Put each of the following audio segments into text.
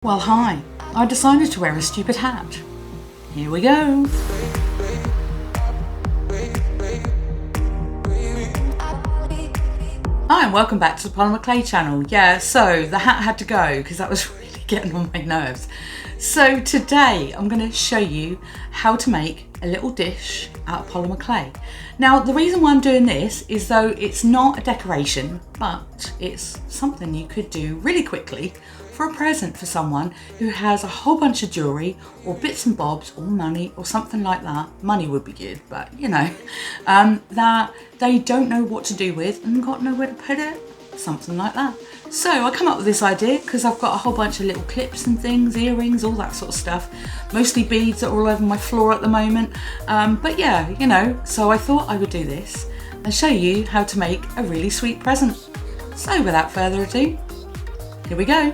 Well, hi. I decided to wear a stupid hat. Here we go. Hi, and welcome back to the Polymer Clay channel. Yeah, so the hat had to go because that was really getting on my nerves. So today I'm going to show you how to make a little dish out of polymer clay. Now, the reason why I'm doing this is though it's not a decoration, but it's something you could do really quickly for a present for someone who has a whole bunch of jewellery or bits and bobs or money or something like that. Money would be good, but you know, that they don't know what to do with and got nowhere to put it, something like that. So I come up with this idea because I've got a whole bunch of little clips and things, earrings, all that sort of stuff, mostly beads that are all over my floor at the moment. But yeah, you know, so I thought I would do this and show you how to make a really sweet present. So without further ado, here we go.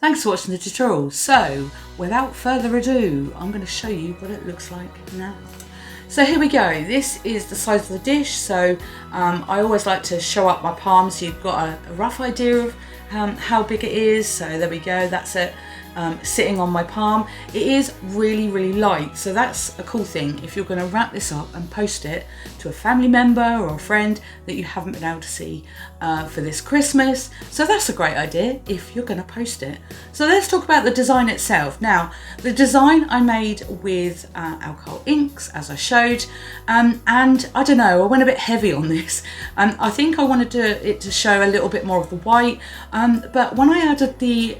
Thanks for watching the tutorial. So without further ado, I'm going to show you what it looks like now. So here we go. This is the size of the dish. So I always like to show up my palm so you've got a rough idea of how big it is. So there we go, that's it. Sitting on my palm. It is really, really light, so that's a cool thing if you're going to wrap this up and post it to a family member or a friend that you haven't been able to see for this Christmas. So that's a great idea if you're going to post it. So let's talk about the design itself. Now, the design I made with alcohol inks, as I showed, and I don't know, I went a bit heavy on this. I think I wanted it to show a little bit more of the white, but when I added the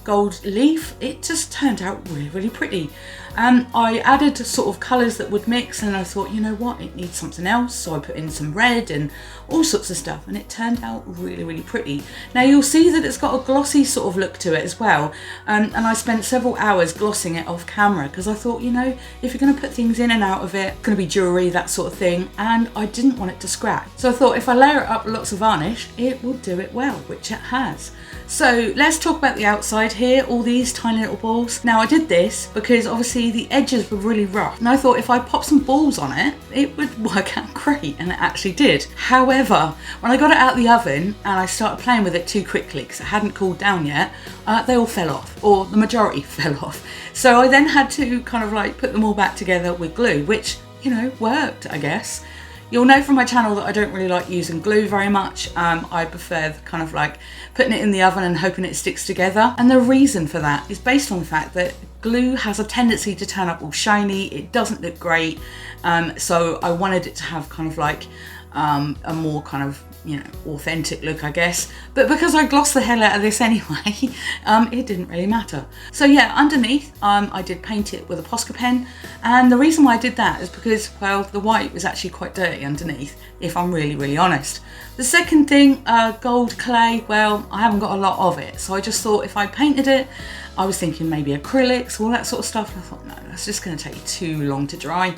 gold leaf, it just turned out really, really pretty. I added sort of colours that would mix, and I thought, you know what, it needs something else, so I put in some red and all sorts of stuff, and it turned out really, really pretty. Now you'll see that it's got a glossy sort of look to it as well, and I spent several hours glossing it off camera because I thought, you know, if you're going to put things in and out of it, going to be jewellery, that sort of thing, and I didn't want it to scratch. So I thought if I layer it up with lots of varnish, it will do it well, which it has. So let's talk about the outside here, all these tiny little balls. Now I did this because obviously the edges were really rough, and I thought if I pop some balls on it, it would work out great, and it actually did. However, when I got it out of the oven and I started playing with it too quickly because it hadn't cooled down yet, they all fell off, or the majority fell off. So I then had to kind of like put them all back together with glue, which, you know, worked, I guess. You'll know from my channel that I don't really like using glue very much. I prefer kind of like putting it in the oven and hoping it sticks together. And the reason for that is based on the fact that glue has a tendency to turn up all shiny. It doesn't look great. So I wanted it to have kind of like a more kind of, you know, authentic look, I guess. But because I glossed the hell out of this anyway, it didn't really matter. So yeah, underneath, I did paint it with a Posca pen. And the reason why I did that is because, well, the white was actually quite dirty underneath, if I'm really, really honest. The second thing, gold clay, well, I haven't got a lot of it. So I just thought if I painted it, I was thinking maybe acrylics, all that sort of stuff. And I thought, no, that's just going to take too long to dry.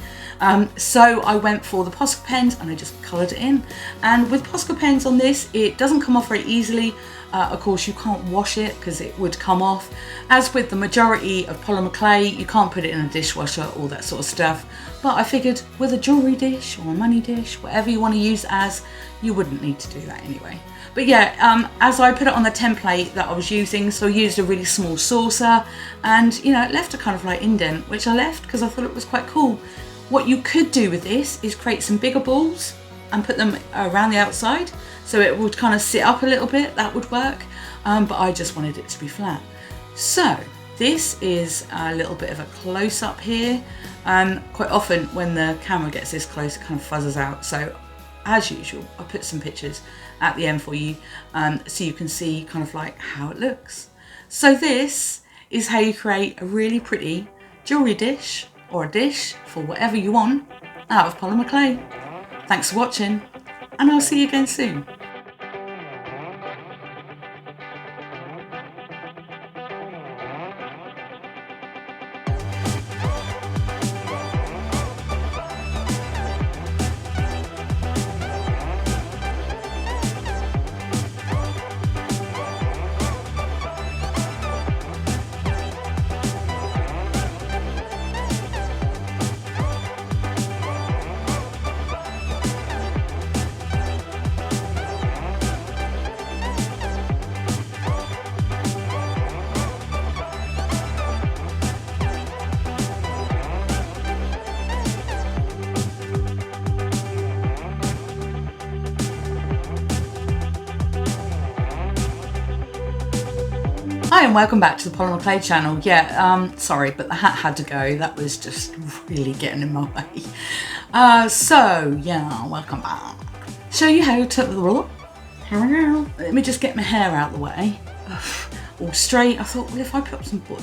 So I went for the Posca pens and I just coloured it in. And with Posca pens on this, it doesn't come off very easily. Of course, you can't wash it because it would come off. As with the majority of polymer clay, you can't put it in a dishwasher, all that sort of stuff. But I figured with a jewellery dish or a money dish, whatever you want to use as, you wouldn't need to do that anyway. But yeah, as I put it on the template that I was using, so I used a really small saucer, and you know, it left a kind of like indent, which I left because I thought it was quite cool. What you could do with this is create some bigger balls and put them around the outside, so it would kind of sit up a little bit. That would work, but I just wanted it to be flat. So this is a little bit of a close-up here. Quite often when the camera gets this close, it kind of fuzzes out. So as usual, I put some pictures at the end for you, so you can see kind of like how it looks. So this is how you create a really pretty jewellery dish, or a dish for whatever you want, out of polymer clay. Thanks for watching, and I'll see you again soon. Hi and welcome back to the Polymer Clay channel. Yeah, sorry, but the hat had to go. That was just really getting in my way. So yeah, welcome back. Show you how to, let me just get my hair out of the way. All straight. I thought, well, if I put some, that'll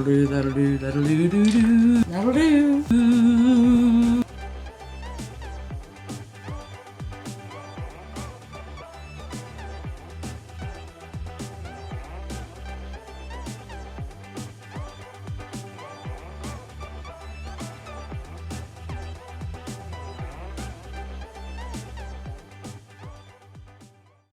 do, that'll do, that'll do, that'll do.